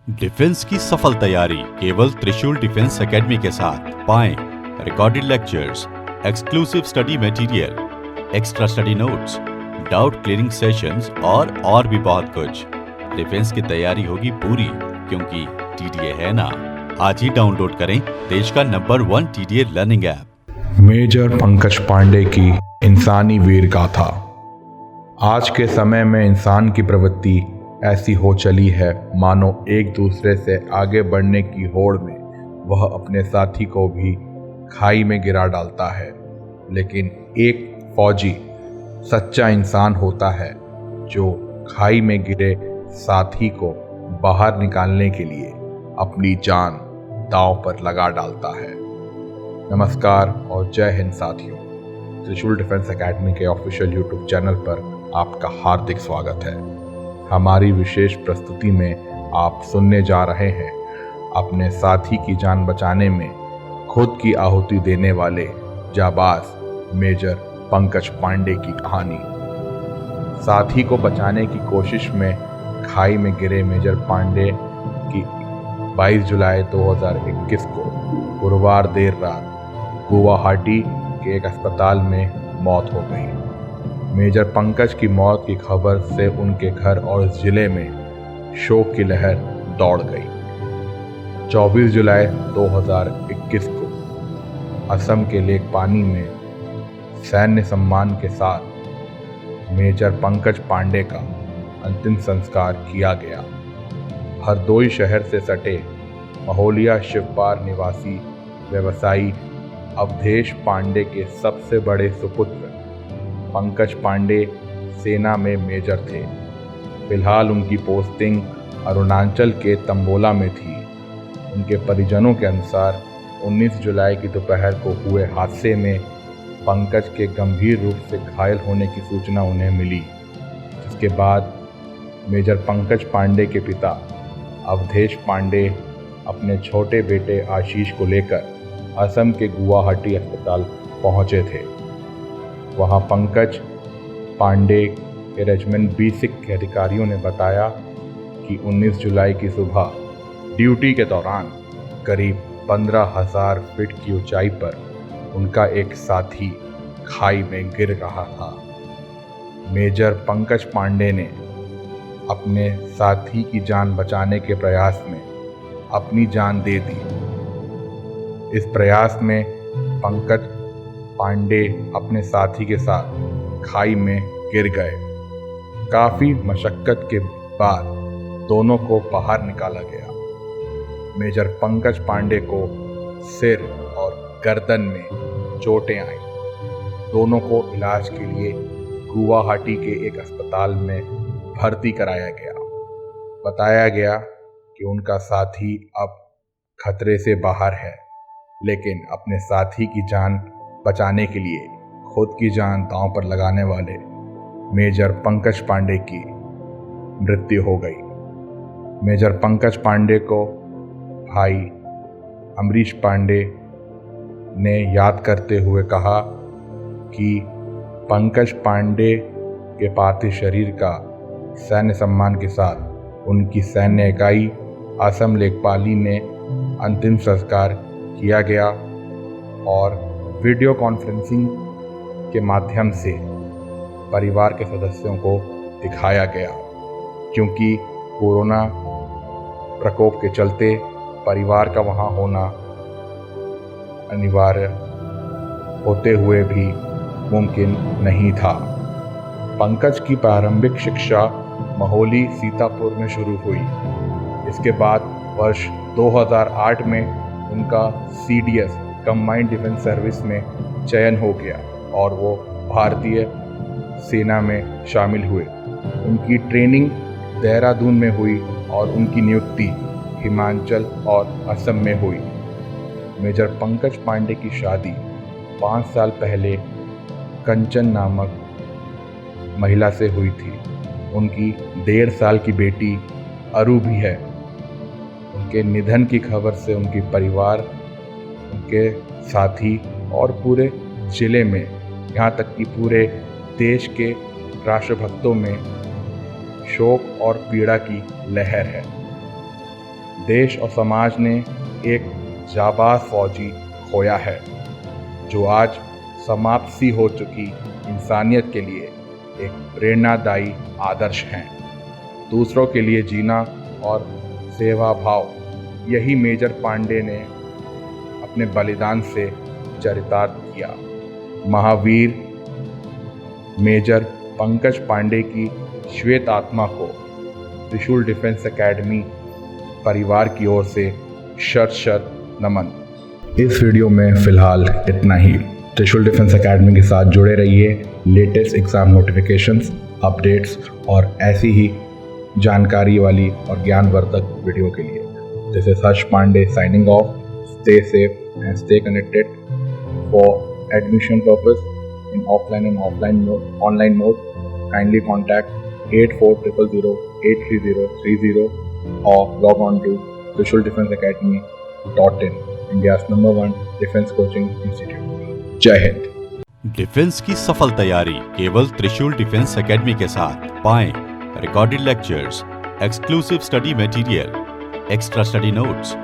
Defence की सफल तैयारी केवल त्रिशूल डिफेंस एकेडमी के साथ पाएं recorded lectures, exclusive study material, extra study notes, doubt clearing sessions और भी बहुत कुछ। डिफेंस की तैयारी होगी पूरी क्योंकि टीडीए है ना। आज ही डाउनलोड करें देश का नंबर 1 TDA learning app. Major Pankaj Pandey की इंसानी वीर गाथा। आज के समय में इंसान की प्रवृत्ति ऐसी हो चली है मानो एक दूसरे से आगे बढ़ने की होड़ में वह अपने साथी को भी खाई में गिरा डालता है। लेकिन एक फौजी सच्चा इंसान होता है जो खाई में गिरे साथी को बाहर निकालने के लिए अपनी जान दांव पर लगा डालता है। नमस्कार और जय हिंद साथियों। त्रिशूल डिफेंस एकेडमी के ऑफिशियल यूट्यूब चैनल पर आपका हार्दिक स्वागत है। हमारी विशेष प्रस्तुति में आप सुनने जा रहे हैं अपने साथी की जान बचाने में खुद की आहुति देने वाले जाबाज मेजर पंकज पांडे की कहानी। साथी को बचाने की कोशिश में खाई में गिरे मेजर पांडे की 22 जुलाई 2021 को गुरुवार देर रात गुवाहाटी के एक अस्पताल में मौत हो गई। मेजर पंकज की मौत की खबर से उनके घर और जिले में शोक की लहर दौड़ गई। 24 जुलाई 2021 को असम के लेक पानी में सैन्य सम्मान के साथ मेजर पंकज पांडे का अंतिम संस्कार किया गया। हरदोई शहर से सटे महोलिया शिवपार निवासी व्यवसायी अवधेश पांडे के सबसे बड़े सुपुत्र पंकज पांडे सेना में मेजर थे। फिलहाल उनकी पोस्टिंग अरुणाचल के तंबोला में थी। उनके परिजनों के अनुसार 19 जुलाई की दोपहर को हुए हादसे में पंकज के गंभीर रूप से घायल होने की सूचना उन्हें मिली, जिसके बाद मेजर पंकज पांडे के पिता अवधेश पांडे अपने छोटे बेटे आशीष को लेकर असम के गुवाहाटी अस्पताल पहुंचे थे। वहां पंकज पांडे के रेजिमेंट B6 के अधिकारियों ने बताया कि 19 जुलाई की सुबह ड्यूटी के दौरान करीब 15,000 फीट की ऊंचाई पर उनका एक साथी खाई में गिर रहा था। मेजर पंकज पांडे ने अपने साथी की जान बचाने के प्रयास में अपनी जान दे दी। इस प्रयास में पंकज पांडे अपने साथी के साथ खाई में गिर गए। काफ़ी मशक्क़त के बाद दोनों को बाहर निकाला गया। मेजर पंकज पांडे को सिर और गर्दन में चोटें आईं। दोनों को इलाज के लिए गुवाहाटी के एक अस्पताल में भर्ती कराया गया। बताया गया कि उनका साथी अब खतरे से बाहर है, लेकिन अपने साथी की जान बचाने के लिए खुद की जान दांव पर लगाने वाले मेजर पंकज पांडे की मृत्यु हो गई। मेजर पंकज पांडे को भाई अमरीश पांडे ने याद करते हुए कहा कि पंकज पांडे के पार्थिव शरीर का सैन्य सम्मान के साथ उनकी सैन्य इकाई असम लेखपाली में अंतिम संस्कार किया गया और वीडियो कॉन्फ्रेंसिंग के माध्यम से परिवार के सदस्यों को दिखाया गया, क्योंकि कोरोना प्रकोप के चलते परिवार का वहां होना अनिवार्य होते हुए भी मुमकिन नहीं था। पंकज की प्रारंभिक शिक्षा महोली सीतापुर में शुरू हुई। इसके बाद वर्ष 2008 में उनका CDS कंबाइंड डिफेंस सर्विस में चयन हो गया और वो भारतीय सेना में शामिल हुए। उनकी ट्रेनिंग देहरादून में हुई और उनकी नियुक्ति हिमाचल और असम में हुई। मेजर पंकज पांडे की शादी 5 साल पहले कंचन नामक महिला से हुई थी। उनकी 1.5 साल की बेटी अरु भी है। उनके निधन की खबर से उनके परिवार, उनके साथी और पूरे जिले में, यहाँ तक कि पूरे देश के राष्ट्रभक्तों में शोक और पीड़ा की लहर है। देश और समाज ने एक जाबाज फौजी खोया है जो आज समाप्त सी हो चुकी इंसानियत के लिए एक प्रेरणादायी आदर्श हैं। दूसरों के लिए जीना और सेवा भाव, यही मेजर पांडे ने अपने बलिदान से चरितार्थ किया। महावीर मेजर पंकज पांडे की श्वेत आत्मा को त्रिशूल डिफेंस एकेडमी परिवार की ओर से शत नमन। इस वीडियो में फिलहाल इतना ही। त्रिशूल डिफेंस एकेडमी के साथ जुड़े रहिए लेटेस्ट एग्जाम नोटिफिकेशंस, अपडेट्स और ऐसी ही जानकारी वाली और ज्ञानवर्धक वीडियो के लिए। This is Harsh Pandey signing off. Stay safe and stay connected for admission purpose in offline and online mode. Kindly contact 8400083030 or log on to trishul-defense-academy.in, India's #1 defense coaching institute. जय Hind. Defence की सफल तैयारी केवल त्रिशूल डिफेंस एकेडमी के साथ। पाएं recorded lectures, exclusive study material, extra study notes,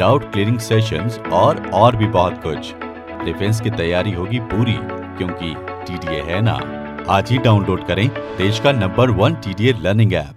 doubt clearing sessions और भी बहुत कुछ। डिफेंस की तैयारी होगी पूरी, क्योंकि TDA है ना। आज ही डाउनलोड करें देश का #1 TDA लर्निंग ऐप।